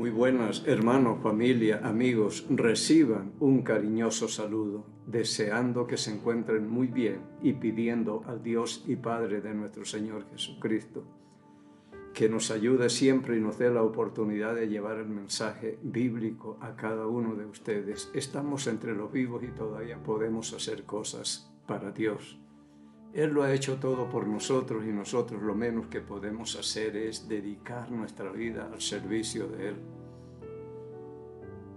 Muy buenas, hermanos, familia, amigos, reciban un cariñoso saludo, deseando que se encuentren muy bien y pidiendo al Dios y Padre de nuestro Señor Jesucristo que nos ayude siempre y nos dé la oportunidad de llevar el mensaje bíblico a cada uno de ustedes. Estamos entre los vivos y todavía podemos hacer cosas para Dios. Él lo ha hecho todo por nosotros y nosotros lo menos que podemos hacer es dedicar nuestra vida al servicio de Él.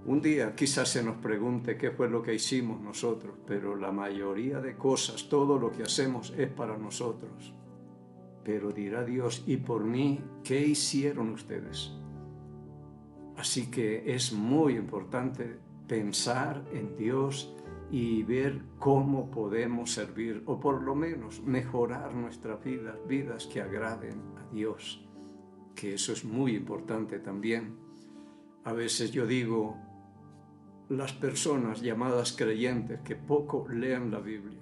Un día quizás se nos pregunte qué fue lo que hicimos nosotros, pero la mayoría de cosas, todo lo que hacemos es para nosotros. Pero dirá Dios, ¿y por mí qué hicieron ustedes? Así que es muy importante pensar en Dios y ver cómo podemos servir o por lo menos mejorar nuestras vidas que agraden a Dios, que eso es muy importante también. A veces yo digo, las personas llamadas creyentes que poco leen la Biblia,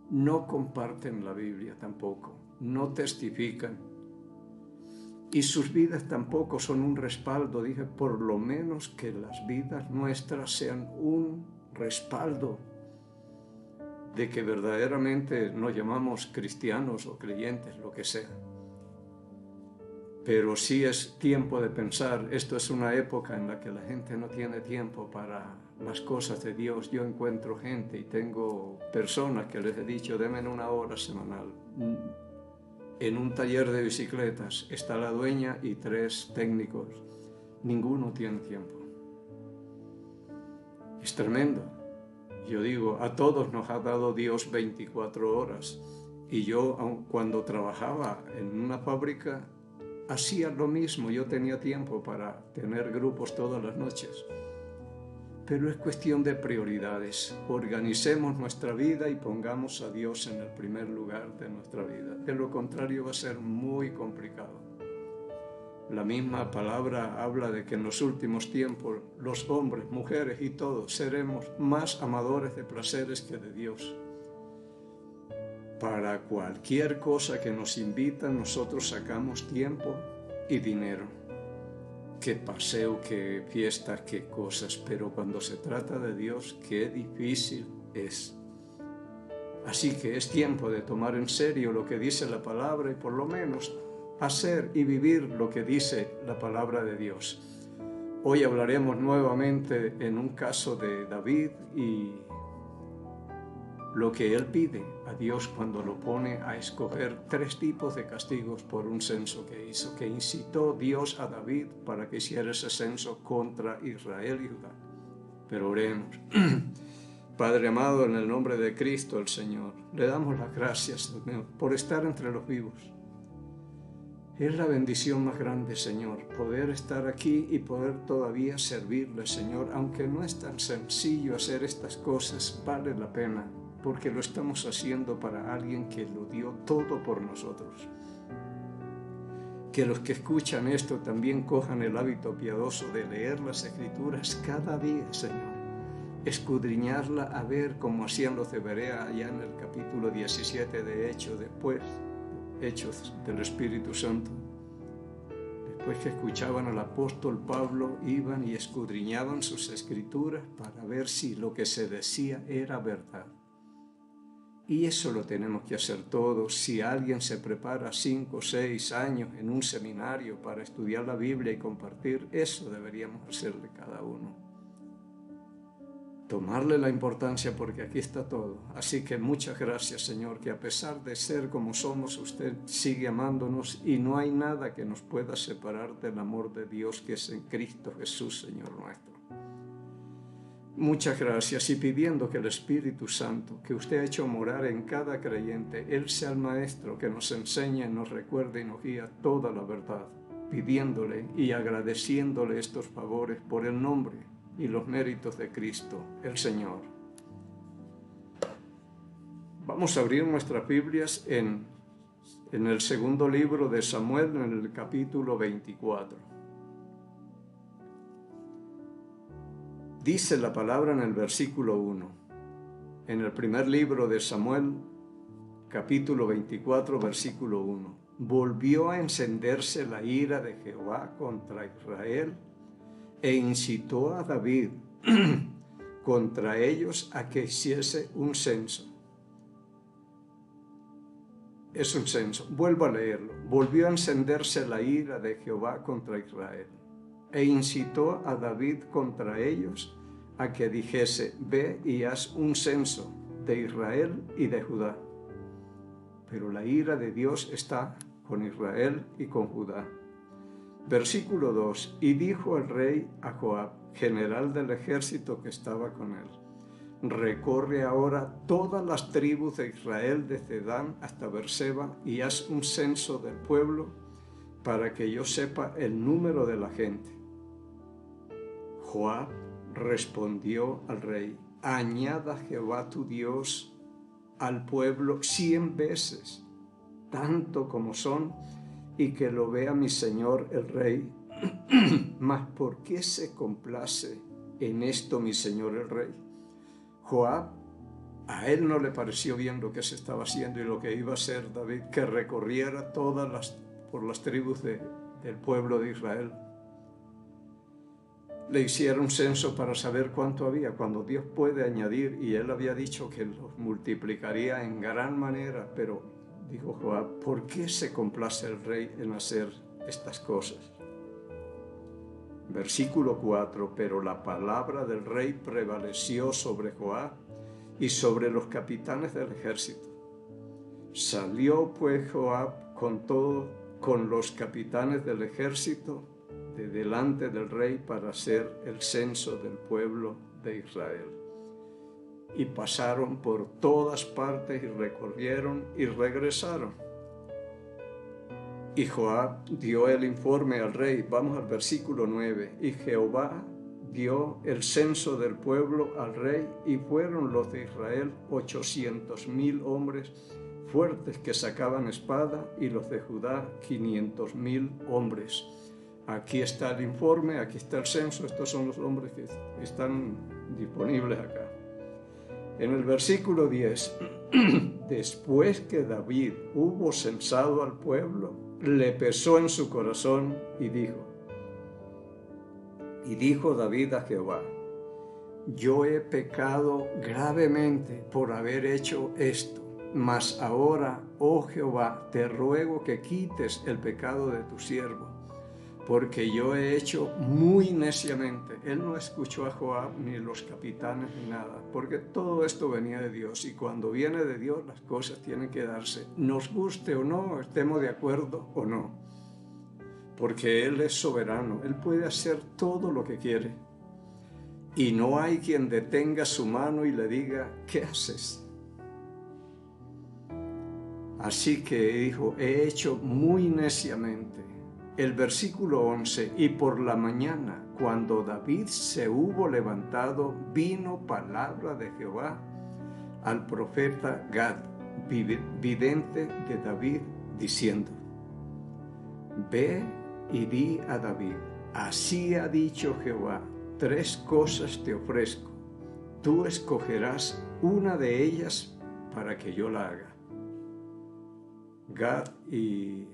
no comparten la Biblia tampoco, no testifican y sus vidas tampoco son un respaldo. Dije, por lo menos que las vidas nuestras sean un respaldo de que verdaderamente nos llamamos cristianos o creyentes, lo que sea. Pero sí es tiempo de pensar, esto es una época en la que la gente no tiene tiempo para las cosas de Dios. Yo encuentro gente y tengo personas que les he dicho, denme una hora semanal. En un taller de bicicletas está la dueña y 3 técnicos. Ninguno tiene tiempo. Es tremendo. Yo digo, a todos nos ha dado Dios 24 horas. Y yo, cuando trabajaba en una fábrica, hacía lo mismo. Yo tenía tiempo para tener grupos todas las noches. Pero es cuestión de prioridades. Organicemos nuestra vida y pongamos a Dios en el primer lugar de nuestra vida. De lo contrario va a ser muy complicado. La misma palabra habla de que en los últimos tiempos los hombres, mujeres y todos seremos más amadores de placeres que de Dios. Para cualquier cosa que nos invitan, nosotros sacamos tiempo y dinero. Qué paseo, qué fiestas, qué cosas, pero cuando se trata de Dios, qué difícil es. Así que es tiempo de tomar en serio lo que dice la palabra y por lo menos hacer y vivir lo que dice la palabra de Dios. Hoy hablaremos nuevamente en un caso de David y lo que él pide a Dios cuando lo pone a escoger 3 tipos de castigos por un censo que hizo, que incitó Dios a David para que hiciera ese censo contra Israel y Judá. Pero oremos. Padre amado, en el nombre de Cristo el Señor, le damos las gracias, Señor, por estar entre los vivos. Es la bendición más grande, Señor, poder estar aquí y poder todavía servirle, Señor, aunque no es tan sencillo hacer estas cosas, vale la pena, porque lo estamos haciendo para alguien que lo dio todo por nosotros. Que los que escuchan esto también cojan el hábito piadoso de leer las Escrituras cada día, Señor. Escudriñarla a ver cómo hacían los de Berea allá en el capítulo 17 de Hechos, después, Hechos del Espíritu Santo. Después que escuchaban al apóstol Pablo, iban y escudriñaban sus Escrituras para ver si lo que se decía era verdad. Y eso lo tenemos que hacer todos. Si alguien se prepara 5 o 6 años en un seminario para estudiar la Biblia y compartir, eso deberíamos hacerle cada uno. Tomarle la importancia porque aquí está todo. Así que muchas gracias, Señor, que a pesar de ser como somos, usted sigue amándonos y no hay nada que nos pueda separar del amor de Dios que es en Cristo Jesús, Señor nuestro. Muchas gracias y pidiendo que el Espíritu Santo, que usted ha hecho morar en cada creyente, Él sea el Maestro que nos enseña, nos recuerda y nos guía toda la verdad, pidiéndole y agradeciéndole estos favores por el nombre y los méritos de Cristo, el Señor. Vamos a abrir nuestras Biblias en el segundo libro de Samuel, en el capítulo 24. Dice la palabra en el versículo 1, en el primer libro de Samuel, capítulo 24, versículo 1. Volvió a encenderse la ira de Jehová contra Israel, e incitó a David contra ellos a que hiciese un censo. Es un censo. Vuelvo a leerlo. Volvió a encenderse la ira de Jehová contra Israel, e incitó a David contra ellos a que dijese: ve y haz un censo de Israel y de Judá. Pero la ira de Dios está con Israel y con Judá. Versículo 2. Y dijo el rey a Joab, general del ejército que estaba con él: recorre ahora todas las tribus de Israel desde Dan hasta Beerseba y haz un censo del pueblo para que yo sepa el número de la gente. Joab respondió al rey: añada Jehová tu Dios al pueblo 100 veces, tanto como son, y que lo vea mi señor el rey. Mas ¿por qué se complace en esto mi señor el rey? Joab, a él no le pareció bien lo que se estaba haciendo y lo que iba a hacer David, que recorriera por las tribus del pueblo de Israel. Le hicieron censo para saber cuánto había, cuando Dios puede añadir, y él había dicho que los multiplicaría en gran manera. Pero dijo Joab: ¿por qué se complace el rey en hacer estas cosas? Versículo 4. Pero la palabra del rey prevaleció sobre Joab y sobre los capitanes del ejército. Salió pues Joab con los capitanes del ejército de delante del rey para hacer el censo del pueblo de Israel. Y pasaron por todas partes y recorrieron y regresaron. Y Joab dio el informe al rey. Vamos al versículo 9. Y Jehová dio el censo del pueblo al rey, y fueron los de Israel 800,000 hombres fuertes que sacaban espada, y los de Judá 500,000 hombres. Aquí está el informe, aquí está el censo, estos son los hombres que están disponibles acá. En el versículo 10, después que David hubo censado al pueblo, le pesó en su corazón y dijo David a Jehová: yo he pecado gravemente por haber hecho esto, mas ahora, oh Jehová, te ruego que quites el pecado de tu siervo, porque yo he hecho muy neciamente. Él no escuchó a Joab ni los capitanes ni nada, porque todo esto venía de Dios, y cuando viene de Dios las cosas tienen que darse, nos guste o no, estemos de acuerdo o no, porque Él es soberano, Él puede hacer todo lo que quiere, y no hay quien detenga su mano y le diga: ¿qué haces? Así que dijo: he hecho muy neciamente. El versículo 11, y por la mañana, cuando David se hubo levantado, vino palabra de Jehová al profeta Gad, vidente de David, diciendo: ve y di a David, así ha dicho Jehová, 3 cosas te ofrezco, tú escogerás una de ellas para que yo la haga. Gad y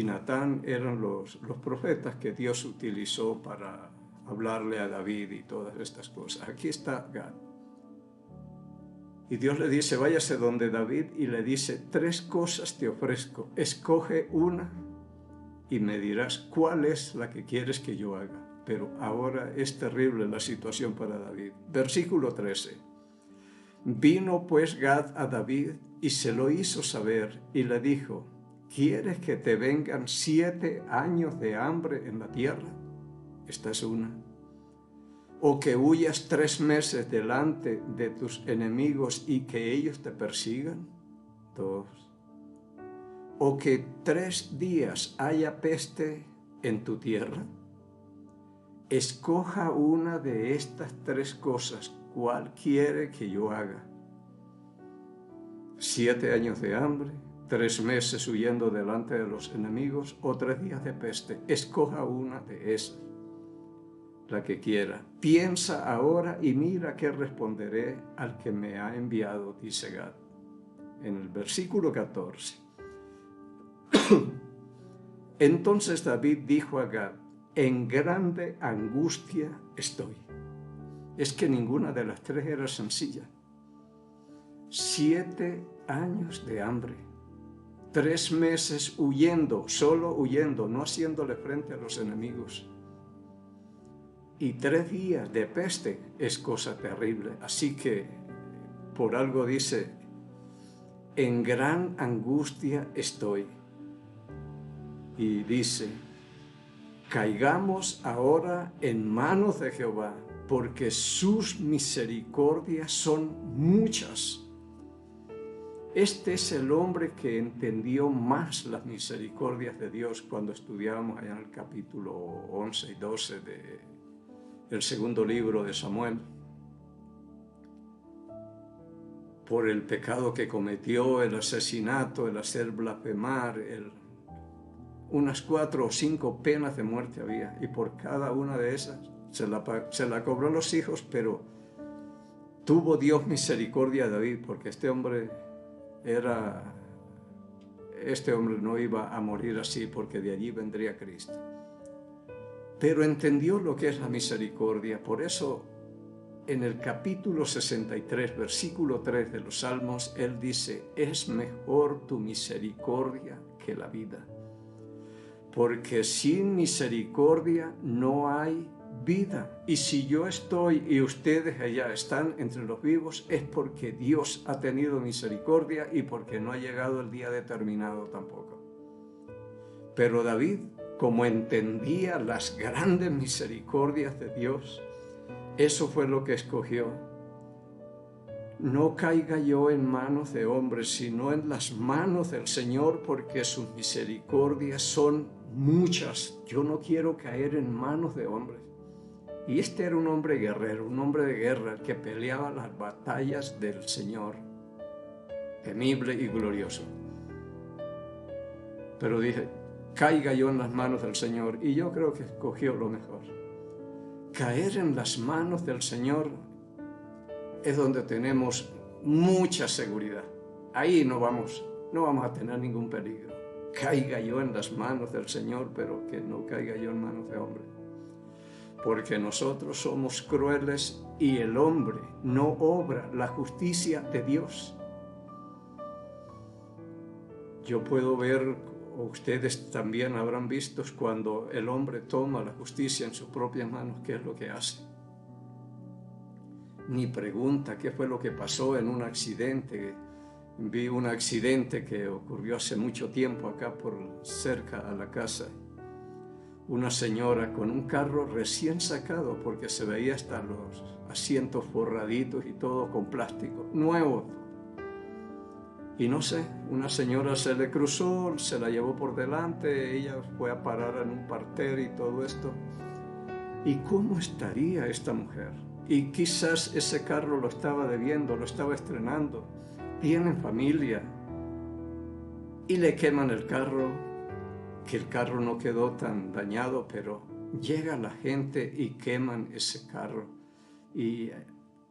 Natán eran los profetas que Dios utilizó para hablarle a David y todas estas cosas. Aquí está Gad. Y Dios le dice: váyase donde David y le dice: 3 cosas te ofrezco, escoge una y me dirás cuál es la que quieres que yo haga. Pero ahora es terrible la situación para David. Versículo 13. Vino pues Gad a David y se lo hizo saber y le dijo: ¿quieres que te vengan 7 años de hambre en la tierra? Esta es una. ¿O que huyas 3 meses delante de tus enemigos y que ellos te persigan? 2. ¿O que 3 días haya peste en tu tierra? Escoja una de estas 3 cosas, ¿cuál quiere que yo haga? 7 años de hambre, 3 meses huyendo delante de los enemigos, o 3 días de peste. Escoja una de esas, la que quiera. Piensa ahora y mira qué responderé al que me ha enviado, dice Gad. En el versículo 14. Entonces David dijo a Gad: en grande angustia estoy. Es que ninguna de las tres era sencilla. 7 años de hambre, 3 meses huyendo, solo huyendo, no haciéndole frente a los enemigos. Y 3 días de peste es cosa terrible. Así que por algo dice, en gran angustia estoy. Y dice, caigamos ahora en manos de Jehová, porque sus misericordias son muchas. Este es el hombre que entendió más las misericordias de Dios cuando estudiábamos allá en el capítulo 11 y 12 del segundo libro de Samuel. Por el pecado que cometió, el asesinato, el hacer blasfemar, unas 4 o 5 penas de muerte había, y por cada una de esas se la cobró a los hijos, pero tuvo Dios misericordia de David, porque este hombre no iba a morir así, porque de allí vendría Cristo. Pero entendió lo que es la misericordia. Por eso en el capítulo 63, versículo 3 de los Salmos, él dice, es mejor tu misericordia que la vida, porque sin misericordia no hay vida. Y si yo estoy y ustedes allá están entre los vivos, es porque Dios ha tenido misericordia y porque no ha llegado el día determinado tampoco. Pero David, como entendía las grandes misericordias de Dios, eso fue lo que escogió. No caiga yo en manos de hombres, sino en las manos del Señor, porque sus misericordias son muchas. Yo no quiero caer en manos de hombres. Y este era un hombre guerrero, un hombre de guerra, que peleaba las batallas del Señor, temible y glorioso. Pero dije, caiga yo en las manos del Señor, y yo creo que escogió lo mejor. Caer en las manos del Señor es donde tenemos mucha seguridad. Ahí no vamos a tener ningún peligro. Caiga yo en las manos del Señor, pero que no caiga yo en manos de hombre. Porque nosotros somos crueles y el hombre no obra la justicia de Dios. Yo puedo ver, o ustedes también habrán visto, cuando el hombre toma la justicia en sus propias manos, ¿qué es lo que hace? Ni pregunta qué fue lo que pasó en un accidente. Vi un accidente que ocurrió hace mucho tiempo acá por cerca a la casa. Una señora con un carro recién sacado, porque se veía hasta los asientos forraditos y todo con plástico, nuevo. Y no sé, una señora se le cruzó, se la llevó por delante, ella fue a parar en un parterre y todo esto. ¿Y cómo estaría esta mujer? Y quizás ese carro lo estaba debiendo, lo estaba estrenando, tienen familia, y le queman el carro, que el carro no quedó tan dañado, pero llega la gente y queman ese carro. Y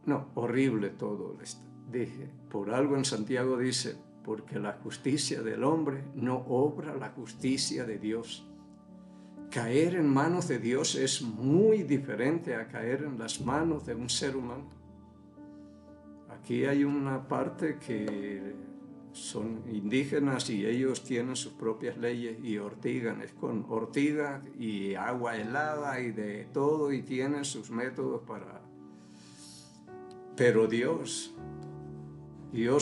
no, horrible todo esto. Dije, por algo en Santiago dice, porque la justicia del hombre no obra la justicia de Dios. Caer en manos de Dios es muy diferente a caer en las manos de un ser humano. Aquí hay una parte que son indígenas y ellos tienen sus propias leyes y ortigan, es con ortiga y agua helada y de todo, y tienen sus métodos para... Pero Dios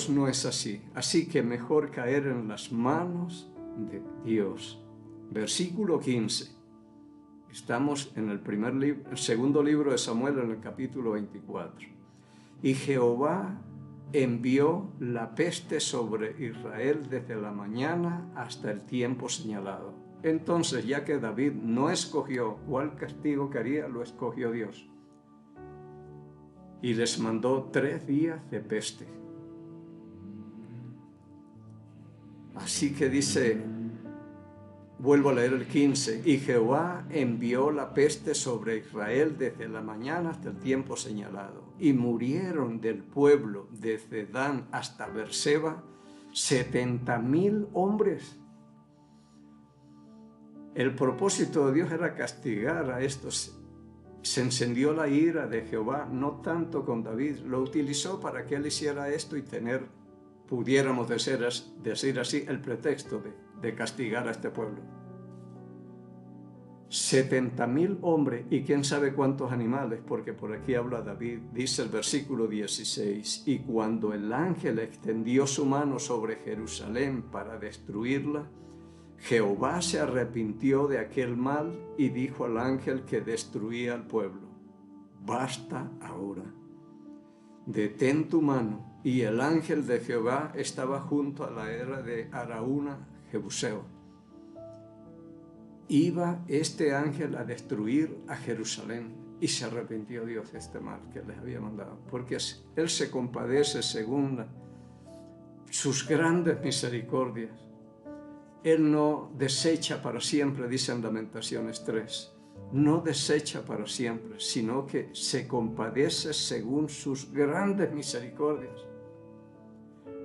no es así. Así que mejor caer en las manos de Dios. Versículo 15. Estamos en el segundo libro de Samuel, en el capítulo 24. Y Jehová envió la peste sobre Israel desde la mañana hasta el tiempo señalado. Entonces, ya que David no escogió cuál castigo quería, lo escogió Dios. Y les mandó 3 días de peste. Así que dice, vuelvo a leer el 15, y Jehová envió la peste sobre Israel desde la mañana hasta el tiempo señalado, y murieron del pueblo desde Dan hasta Beerseba 70,000 hombres. El propósito de Dios era castigar a estos. Se encendió la ira de Jehová, no tanto con David, lo utilizó para que él hiciera esto y tener, pudiéramos decir así, el pretexto de castigar a este pueblo. 70,000 hombres y quién sabe cuántos animales, porque por aquí habla David, dice el versículo 16, y cuando el ángel extendió su mano sobre Jerusalén para destruirla, Jehová se arrepintió de aquel mal y dijo al ángel que destruía al pueblo: basta ahora, detén tu mano. Y el ángel de Jehová estaba junto a la era de Araúna, Jebuseo. Iba este ángel a destruir a Jerusalén y se arrepintió Dios de este mal que les había mandado, porque Él se compadece según sus grandes misericordias. Él no desecha para siempre, dice en Lamentaciones 3, no desecha para siempre, sino que se compadece según sus grandes misericordias.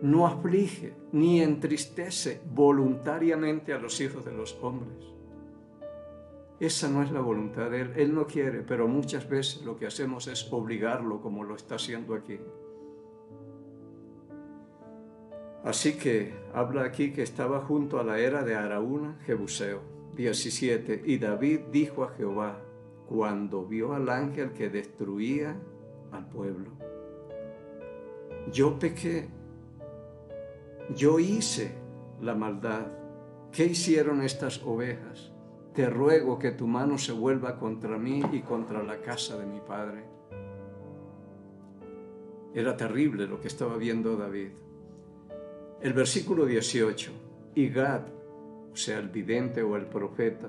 No aflige ni entristece voluntariamente a los hijos de los hombres. Esa no es la voluntad de Él. Él no quiere, pero muchas veces lo que hacemos es obligarlo, como lo está haciendo aquí. Así que habla aquí que estaba junto a la era de Araúna, Jebuseo. 17. Y David dijo a Jehová, cuando vio al ángel que destruía al pueblo: yo pequé, yo hice la maldad. ¿Qué hicieron estas ovejas? Te ruego que tu mano se vuelva contra mí y contra la casa de mi padre. Era terrible lo que estaba viendo David. El versículo 18, y Gad, o sea, el vidente o el profeta,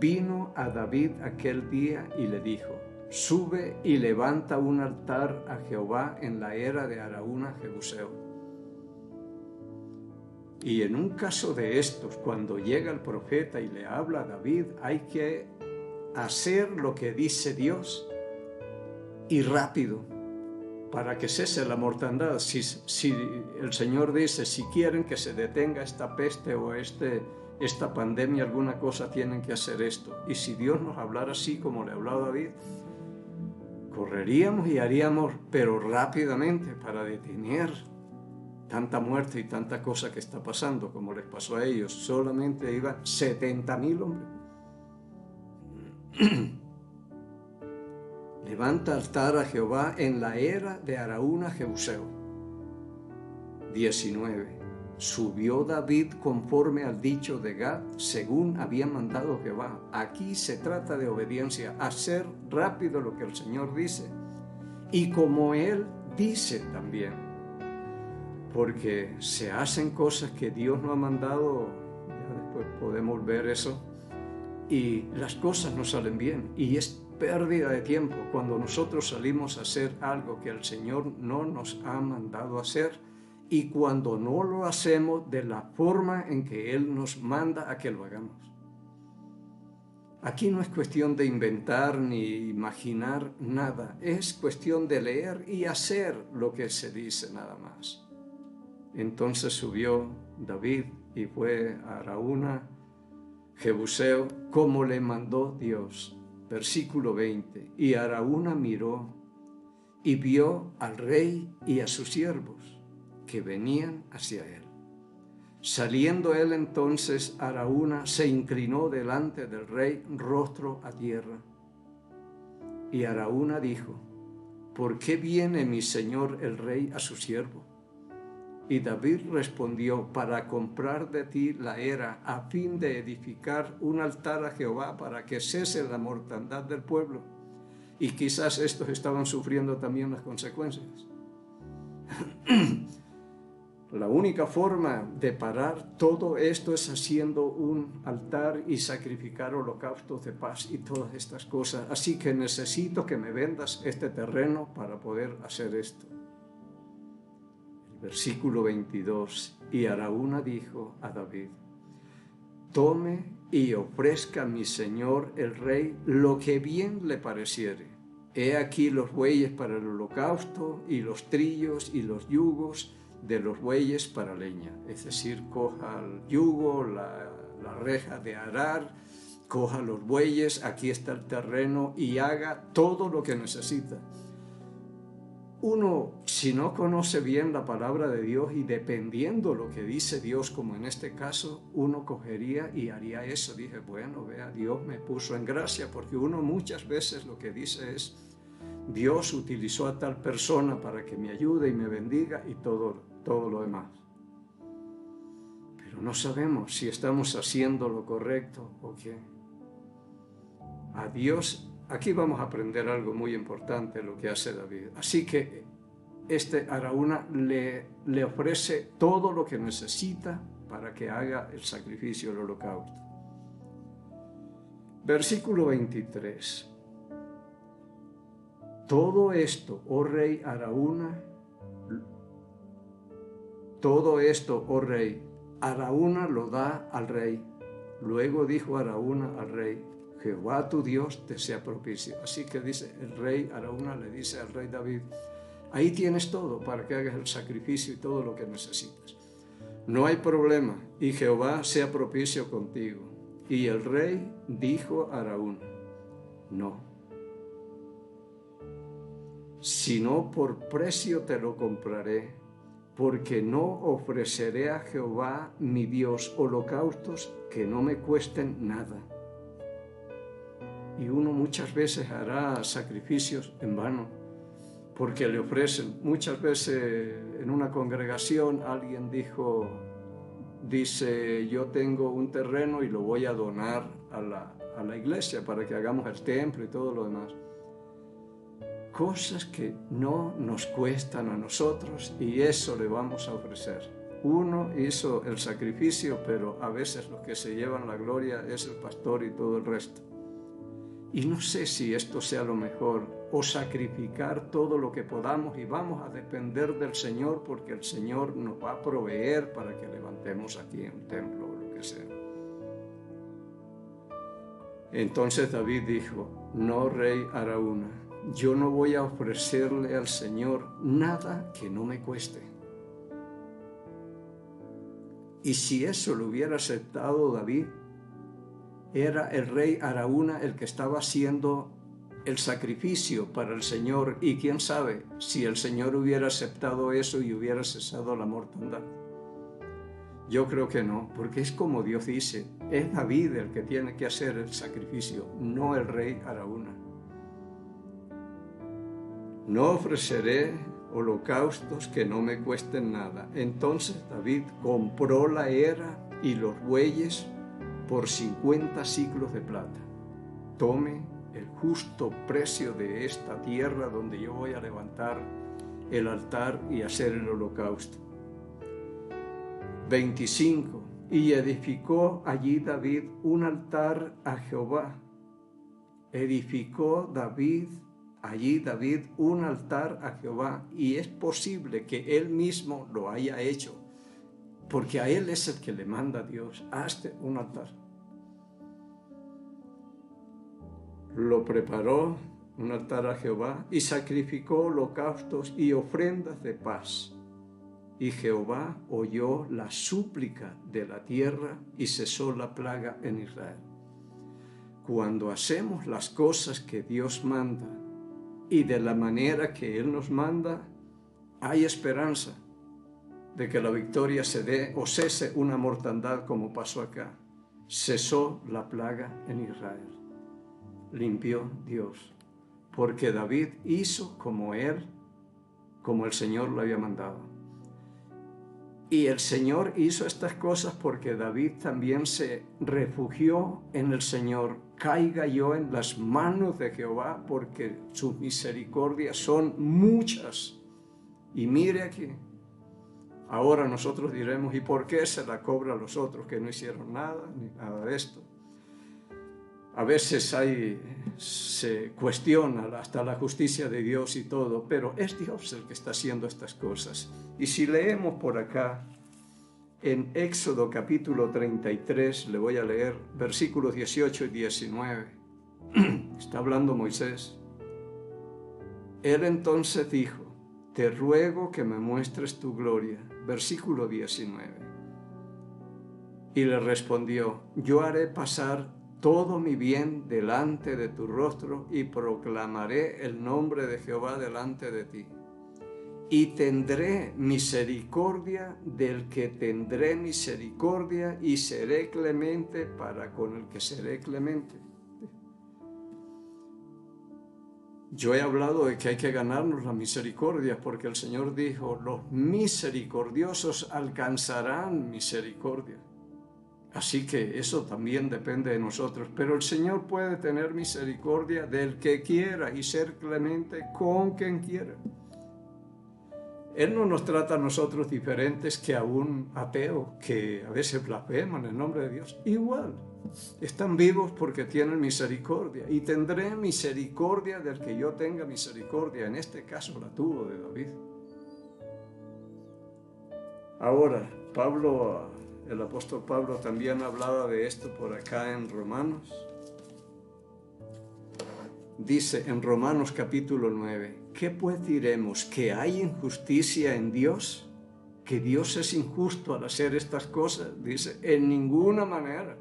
vino a David aquel día y le dijo: sube y levanta un altar a Jehová en la era de Araúna, Jebuseo. Y en un caso de estos, cuando llega el profeta y le habla a David, hay que hacer lo que dice Dios y rápido, para que cese la mortandad. Si el Señor dice, si quieren que se detenga esta peste o esta pandemia, alguna cosa, tienen que hacer esto. Y si Dios nos hablara así como le habló a David, correríamos y haríamos, pero rápidamente, para detener tanta muerte y tanta cosa que está pasando, como les pasó a ellos. Solamente iban 70,000 hombres. Levanta altar a Jehová en la era de Araúna, Jebuseo. 19. Subió David conforme al dicho de Gad, según había mandado Jehová. Aquí se trata de obediencia, hacer rápido lo que el Señor dice, y como Él dice también, porque se hacen cosas que Dios no ha mandado. Ya después podemos ver eso, y las cosas no salen bien, y es pérdida de tiempo cuando nosotros salimos a hacer algo que el Señor no nos ha mandado hacer, y cuando no lo hacemos de la forma en que Él nos manda a que lo hagamos. Aquí no es cuestión de inventar ni imaginar nada, es cuestión de leer y hacer lo que se dice nada más. Entonces subió David y fue a Araúna, Jebuseo, como le mandó Dios. Versículo 20. Y Araúna miró y vio al rey y a sus siervos que venían hacia él. Saliendo él entonces, Araúna se inclinó delante del rey, rostro a tierra. Y Araúna dijo: ¿por qué viene mi señor el rey a su siervo? Y David respondió: para comprar de ti la era, a fin de edificar un altar a Jehová, para que cese la mortandad del pueblo. Y quizás estos estaban sufriendo también las consecuencias. La única forma de parar todo esto es haciendo un altar y sacrificar holocaustos de paz y todas estas cosas. Así que necesito que me vendas este terreno para poder hacer esto. Versículo 22. Y Araúna dijo a David: tome y ofrezca a mi señor el rey lo que bien le pareciere. He aquí los bueyes para el holocausto, y los trillos y los yugos de los bueyes para leña. Es decir, coja el yugo, la reja de arar, coja los bueyes, aquí está el terreno y haga todo lo que necesita. Uno, si no conoce bien la palabra de Dios y dependiendo lo que dice Dios, como en este caso, uno cogería y haría eso. Dije, bueno, vea, Dios me puso en gracia, porque uno muchas veces lo que dice es, Dios utilizó a tal persona para que me ayude y me bendiga y todo lo demás. Pero no sabemos si estamos haciendo lo correcto o qué. A Dios, aquí vamos a aprender algo muy importante, lo que hace David. Así que Araúna le ofrece todo lo que necesita para que haga el sacrificio del holocausto. Versículo 23. Todo esto, oh rey Araúna, todo esto, oh rey, Araúna lo da al rey. Luego dijo Araúna al rey, Jehová tu Dios te sea propicio. Así que dice el rey Araúna, le dice al rey David, ahí tienes todo para que hagas el sacrificio y todo lo que necesitas. No hay problema, y Jehová sea propicio contigo. Y el rey dijo a Araúna, no, sino por precio te lo compraré, porque no ofreceré a Jehová mi Dios holocaustos que no me cuesten nada. Y uno muchas veces hará sacrificios en vano, porque le ofrecen. Muchas veces en una congregación alguien dice, yo tengo un terreno y lo voy a donar a la iglesia para que hagamos el templo y todo lo demás. Cosas que no nos cuestan a nosotros y eso le vamos a ofrecer. Uno hizo el sacrificio, pero a veces los que se llevan la gloria es el pastor y todo el resto. Y no sé si esto sea lo mejor, o sacrificar todo lo que podamos y vamos a depender del Señor, porque el Señor nos va a proveer para que levantemos aquí un templo o lo que sea. Entonces David dijo, no, rey Araúna, yo no voy a ofrecerle al Señor nada que no me cueste. Y si eso lo hubiera aceptado David, era el rey Araúna el que estaba haciendo el sacrificio para el Señor, y quién sabe si el Señor hubiera aceptado eso y hubiera cesado la mortandad. Yo creo que no, porque es como Dios dice, es David el que tiene que hacer el sacrificio, no el rey Araúna. No ofreceré holocaustos que no me cuesten nada. Entonces David compró la era y los bueyes por 50 siclos de plata. Tome el justo precio de esta tierra donde yo voy a levantar el altar y hacer el holocausto. 25. Y edificó allí David un altar a Jehová. Edificó allí David un altar a Jehová, y es posible que él mismo lo haya hecho, porque a él es el que le manda a Dios, hazte un altar. Lo preparó, un altar a Jehová, y sacrificó holocaustos y ofrendas de paz. Y Jehová oyó la súplica de la tierra y cesó la plaga en Israel. Cuando hacemos las cosas que Dios manda y de la manera que Él nos manda, hay esperanza de que la victoria se dé o cese una mortandad como pasó acá. Cesó la plaga en Israel. Limpió Dios, porque David hizo como el Señor lo había mandado. Y el Señor hizo estas cosas porque David también se refugió en el Señor. Caiga yo en las manos de Jehová, porque sus misericordias son muchas. Y mire aquí, ahora nosotros diremos, ¿y por qué se la cobra a los otros que no hicieron nada, ni nada de esto? A veces se cuestiona hasta la justicia de Dios y todo, pero es Dios el que está haciendo estas cosas. Y si leemos por acá, en Éxodo capítulo 33, le voy a leer versículos 18 y 19. Está hablando Moisés. Él entonces dijo, te ruego que me muestres tu gloria. Versículo 19. Y le respondió: yo haré pasar todo mi bien delante de tu rostro y proclamaré el nombre de Jehová delante de ti. Y tendré misericordia del que tendré misericordia y seré clemente para con el que seré clemente. Yo he hablado de que hay que ganarnos la misericordia porque el Señor dijo: los misericordiosos alcanzarán misericordia. Así que eso también depende de nosotros, pero el Señor puede tener misericordia del que quiera y ser clemente con quien quiera. Él no nos trata a nosotros diferentes que a un ateo que a veces blasfema en el nombre de Dios. Igual, están vivos porque tienen misericordia, y tendré misericordia del que yo tenga misericordia. En este caso la tuvo de David. Ahora, el apóstol Pablo también hablaba de esto por acá en Romanos. Dice en Romanos capítulo 9: ¿qué pues diremos? ¿Que hay injusticia en Dios? ¿Que Dios es injusto al hacer estas cosas? Dice: en ninguna manera.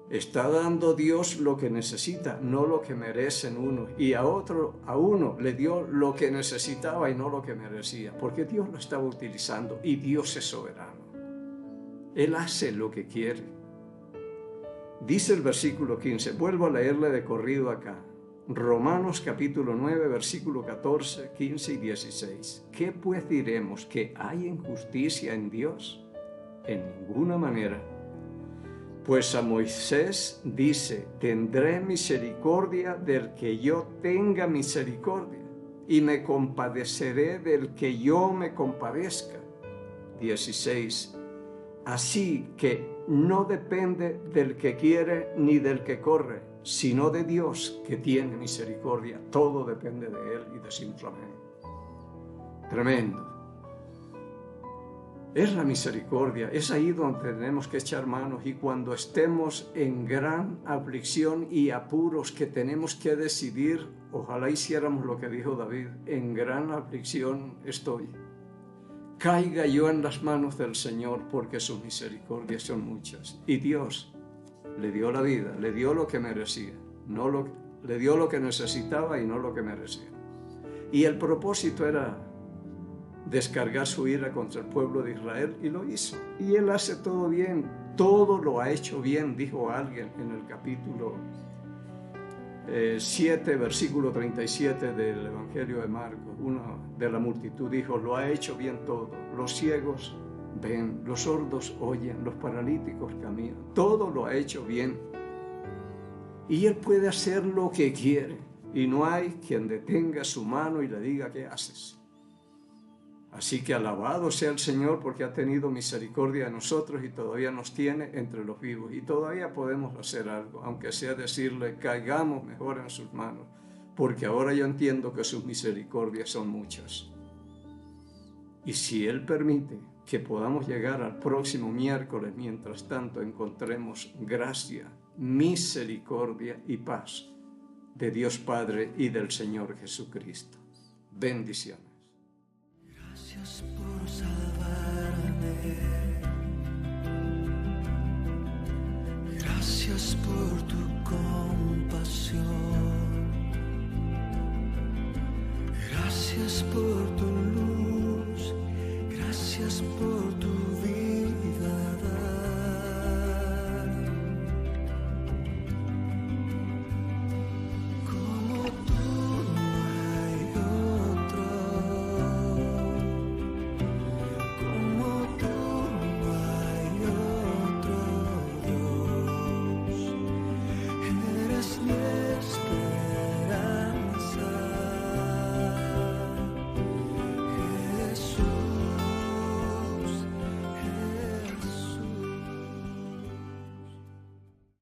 Está dando Dios lo que necesita, no lo que merecen uno. Y a uno le dio lo que necesitaba y no lo que merecía, porque Dios lo estaba utilizando y Dios es soberano. Él hace lo que quiere. Dice el versículo 15, vuelvo a leerle de corrido acá. Romanos capítulo 9, versículo 14, 15 y 16. ¿Qué pues diremos? ¿Que hay injusticia en Dios? En ninguna manera. Pues a Moisés dice: tendré misericordia del que yo tenga misericordia, y me compadeceré del que yo me compadezca. 16. Así que no depende del que quiere ni del que corre, sino de Dios que tiene misericordia. Todo depende de Él y de su amén. Tremendo. Es la misericordia, es ahí donde tenemos que echar manos, y cuando estemos en gran aflicción y apuros que tenemos que decidir, ojalá hiciéramos lo que dijo David: en gran aflicción estoy. Caiga yo en las manos del Señor, porque sus misericordias son muchas. Y Dios le dio la vida, le dio lo que merecía, le dio lo que necesitaba y no lo que merecía. Y el propósito era descargar su ira contra el pueblo de Israel, y lo hizo. Y Él hace todo bien, todo lo ha hecho bien, dijo alguien en el capítulo 7, versículo 37 del Evangelio de Marcos. Uno de la multitud dijo: lo ha hecho bien todo. Los ciegos ven, los sordos oyen, los paralíticos caminan. Todo lo ha hecho bien. Y Él puede hacer lo que quiere, y no hay quien detenga su mano y le diga: ¿qué haces? Así que alabado sea el Señor, porque ha tenido misericordia de nosotros y todavía nos tiene entre los vivos. Y todavía podemos hacer algo, aunque sea decirle: caigamos mejor en sus manos, porque ahora yo entiendo que sus misericordias son muchas. Y si Él permite que podamos llegar al próximo miércoles, mientras tanto encontremos gracia, misericordia y paz de Dios Padre y del Señor Jesucristo. Bendiciones. Gracias por salvarme, gracias por tu